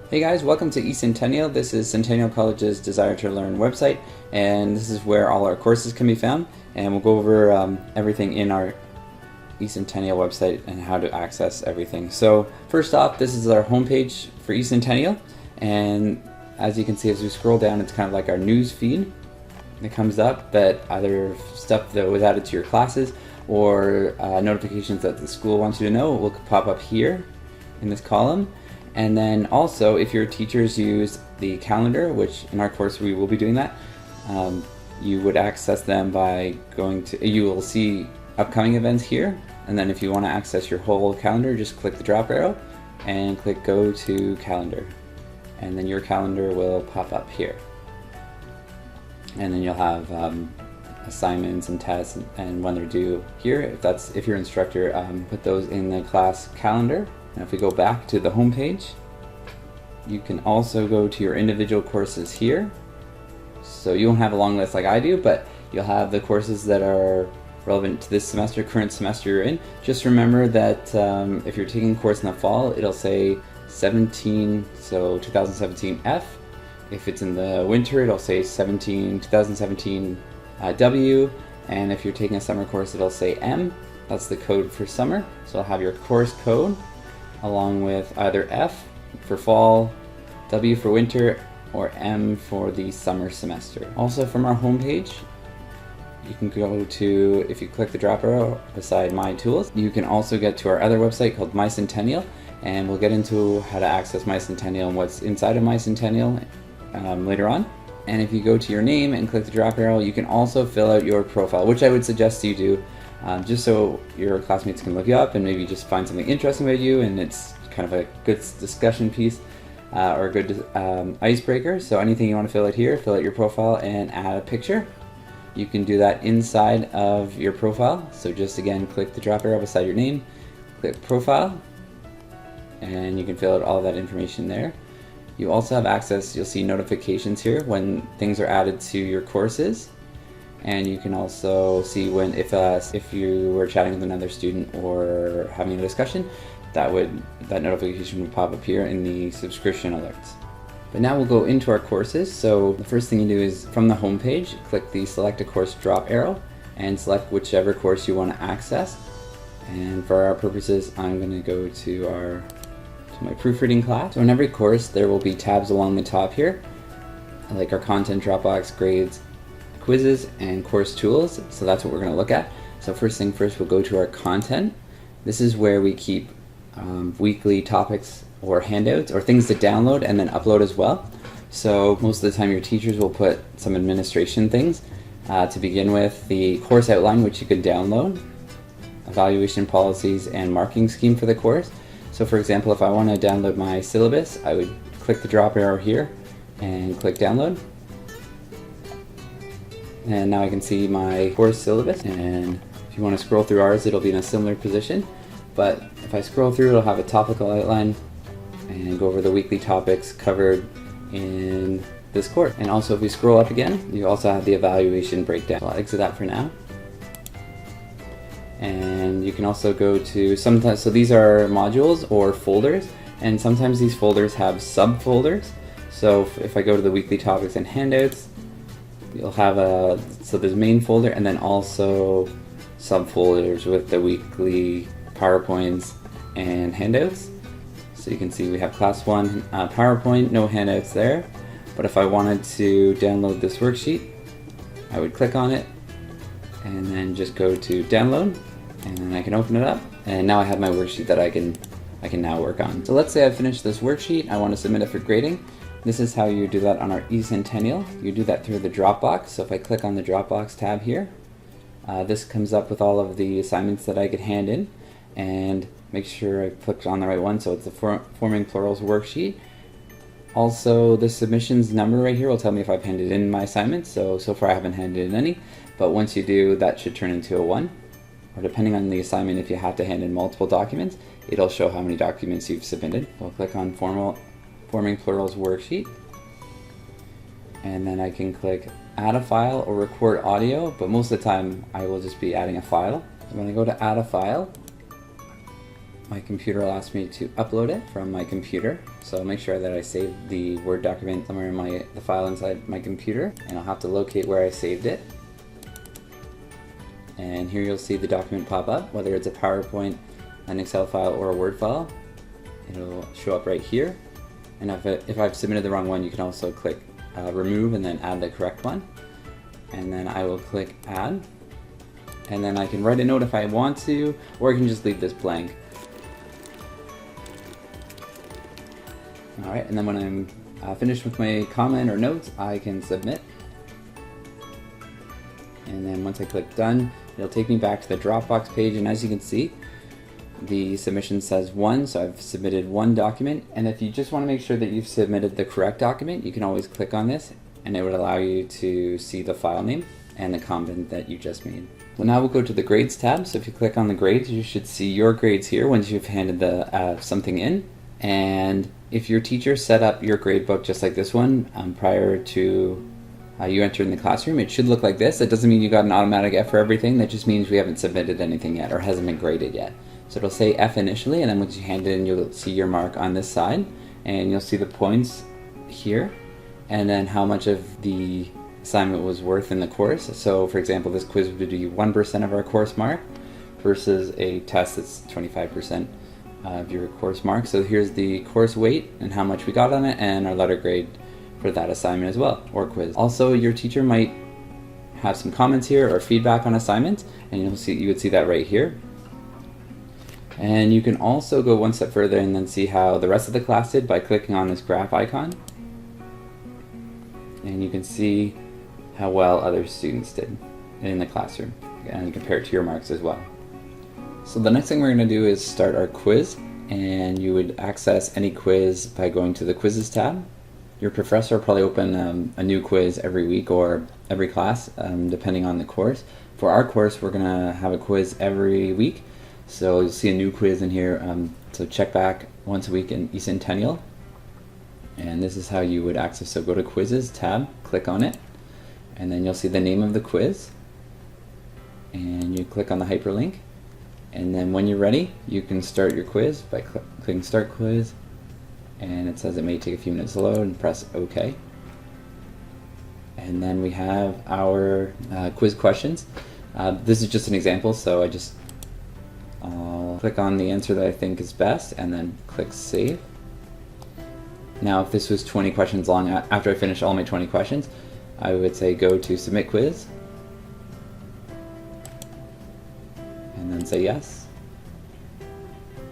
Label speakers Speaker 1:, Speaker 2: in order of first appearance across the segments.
Speaker 1: Hey guys, welcome to Ecentennial. This is Centennial College's Desire to Learn website, and this is where all our courses can be found, and we'll go over everything in our Ecentennial website and how to access everything. So first off, this is our homepage for Ecentennial, and as you can see as we scroll down, it's kind of like our news feed that comes up, that either stuff that was added to your classes or notifications that the school wants you to know will pop up here in this column. And then also, if your teachers use the calendar, which in our course we will be doing that, you would access them by going to, you will see upcoming events here. And then if you want to access your whole calendar, just click the drop arrow and click go to calendar. And then your calendar will pop up here. And then you'll have assignments and tests and when they're due here. If your instructor put those in the class calendar. And if we go back to the home page, you can also go to your individual courses here. So you won't have a long list like I do, but you'll have the courses that are relevant to this semester, current semester you're in. Just remember that if you're taking a course in the fall, it'll say 17, so 2017 F. If it's in the winter, it'll say 2017 W. And if you're taking a summer course, it'll say M. That's the code for summer. So I'll have your course code along with either F for fall, W for winter, or M for the summer semester. Also from our homepage, you can go to, if you click the drop arrow beside My Tools, you can also get to our other website called My Centennial, and we'll get into how to access My Centennial and what's inside of My Centennial later on. And if you go to your name and click the drop arrow, you can also fill out your profile, which I would suggest you do, just so your classmates can look you up and maybe just find something interesting about you, and it's kind of a good discussion piece or a good icebreaker. So anything you want to fill out here, fill out your profile and add a picture. You can do that inside of your profile. So just again, click the drop arrow beside your name, click profile, and you can fill out all of that information there. You also have access, you'll see notifications here when things are added to your courses. And you can also see when if you were chatting with another student or having a discussion, that notification would pop up here in the subscription alerts. But now we'll go into our courses. So the first thing you do is from the home page, click the select a course drop arrow and select whichever course you want to access. And for our purposes, I'm going to go to my proofreading class. So in every course, there will be tabs along the top here, like our content, Dropbox, grades, quizzes, and course tools. So that's what we're going to look at. So first thing first, we'll go to our content. This is where we keep weekly topics or handouts or things to download and then upload as well. So most of the time your teachers will put some administration things to begin with, the course outline, which you could download, evaluation policies, and marking scheme for the course. So for example, if I want to download my syllabus, I would click the drop arrow here and click download. And now I can see my course syllabus, and if you want to scroll through ours, it'll be in a similar position. But if I scroll through, it'll have a topical outline and go over the weekly topics covered in this course. And also if we scroll up again, you also have the evaluation breakdown. So I'll exit that for now. And you can also go to sometimes, so these are modules or folders, and sometimes these folders have subfolders. So if I go to the weekly topics and handouts, you'll have so there's main folder and then also subfolders with the weekly PowerPoints and handouts. So you can see we have class 1 PowerPoint, no handouts there. But if I wanted to download this worksheet, I would click on it and then just go to download, and then I can open it up. And now I have my worksheet that I can now work on. So let's say I finished this worksheet, I want to submit it for grading. This is how you do that on our Ecentennial. You do that through the Dropbox. So if I click on the Dropbox tab here, this comes up with all of the assignments that I could hand in, and make sure I clicked on the right one. So it's the Forming Plurals worksheet. Also, the submissions number right here will tell me if I've handed in my assignments. So far I haven't handed in any, but once you do, that should turn into a 1. Or depending on the assignment, if you have to hand in multiple documents, it'll show how many documents you've submitted. We'll click on Forming Plurals worksheet, and then I can click add a file or record audio, but most of the time I will just be adding a file. So when I go to add a file, my computer will ask me to upload it from my computer. So I'll make sure that I save the Word document somewhere in the file inside my computer, and I'll have to locate where I saved it. And here you'll see the document pop up, whether it's a PowerPoint, an Excel file, or a Word file. It'll show up right here. And if I've submitted the wrong one, you can also click remove and then add the correct one. And then I will click add. And then I can write a note if I want to, or I can just leave this blank. Alright, and then when I'm finished with my comment or notes, I can submit. And then once I click done, it'll take me back to the Dropbox page, and as you can see, the submission says 1, so I've submitted 1 document. And if you just want to make sure that you've submitted the correct document, you can always click on this, and it would allow you to see the file name and the comment that you just made. Well, now we'll go to the grades tab. So if you click on the grades, you should see your grades here once you've handed the something in. And if your teacher set up your grade book just like this one prior to you entering the classroom, it should look like this. That doesn't mean you got an automatic F for everything. That just means we haven't submitted anything yet or hasn't been graded yet. So it'll say F initially, and then once you hand it in, you'll see your mark on this side, and you'll see the points here, and then how much of the assignment was worth in the course. So for example, this quiz would be 1% of our course mark versus a test that's 25% of your course mark. So here's the course weight and how much we got on it, and our letter grade for that assignment as well, or quiz. Also, your teacher might have some comments here or feedback on assignments, and you would see that right here. And you can also go one step further and then see how the rest of the class did by clicking on this graph icon. And you can see how well other students did in the classroom and compare it to your marks as well. So the next thing we're going to do is start our quiz, and you would access any quiz by going to the quizzes tab. Your professor will probably open a new quiz every week or every class, depending on the course. For our course, we're going to have a quiz every week. So you'll see a new quiz in here, so check back once a week in Ecentennial. And this is how you would access. So go to Quizzes tab, click on it, and then you'll see the name of the quiz. And you click on the hyperlink. And then when you're ready, you can start your quiz by clicking Start Quiz. And it says it may take a few minutes to load, and press OK. And then we have our quiz questions. This is just an example, so I'll click on the answer that I think is best and then click Save. Now if this was 20 questions long, after I finish all my 20 questions, I would say go to Submit Quiz and then say yes,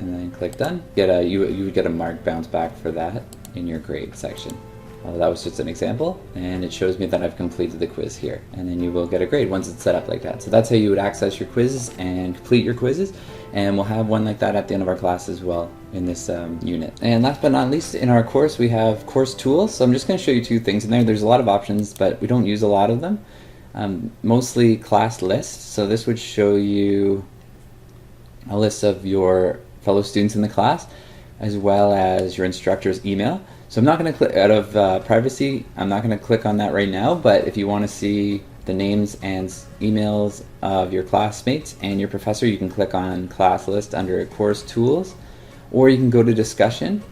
Speaker 1: and then click Done. You would get a mark bounce back for that in your grade section. That was just an example, and it shows me that I've completed the quiz here, and then you will get a grade once it's set up like that. So that's how you would access your quizzes and complete your quizzes, and we'll have one like that at the end of our class as well in this unit. And last but not least, in our course we have course tools. So I'm just going to show you 2 things in there. There's a lot of options, but we don't use a lot of them. Mostly class lists. So this would show you a list of your fellow students in the class, as well as your instructor's email. So I'm not going to click out of privacy. I'm not going to click on that right now, but if you want to see the names and emails of your classmates and your professor, you can click on class list under course tools, or you can go to discussion,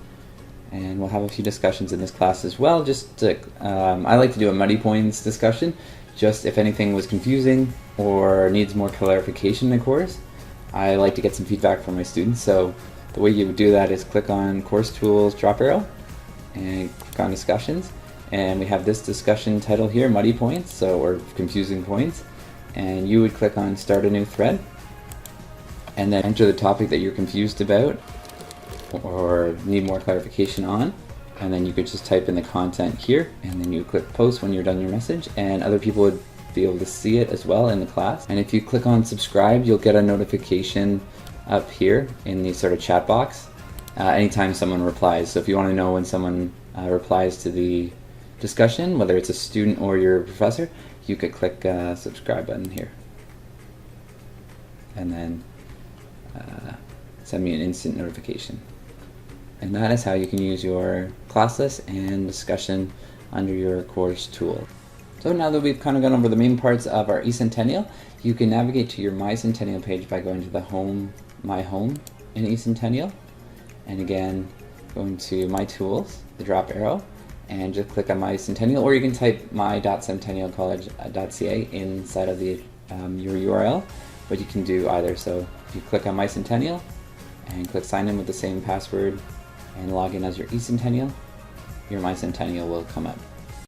Speaker 1: and we'll have a few discussions in this class as well. I like to do a muddy points discussion, just if anything was confusing or needs more clarification in the course. I like to get some feedback from my students, so the way you would do that is click on course tools drop arrow and click on discussions, and we have this discussion title here, muddy points, or confusing points, and you would click on start a new thread and then enter the topic that you're confused about or need more clarification on, and then you could just type in the content here, and then you click post when you're done your message, and other people would be able to see it as well in the class. And if you click on subscribe, you'll get a notification up here in the sort of chat box anytime someone replies. So if you want to know when someone replies to the discussion, whether it's a student or your professor, you could click subscribe button here, and then send me an instant notification. And that is how you can use your class list and discussion under your course tool. So now that we've kind of gone over the main parts of our Ecentennial, you can navigate to your My Centennial page by going to the My Home an Ecentennial, and again, going to My Tools, the drop arrow, and just click on My Centennial, or you can type my.centennialcollege.ca inside of the your URL, but you can do either. So if you click on My Centennial and click sign in with the same password and log in as your Ecentennial, your My Centennial will come up.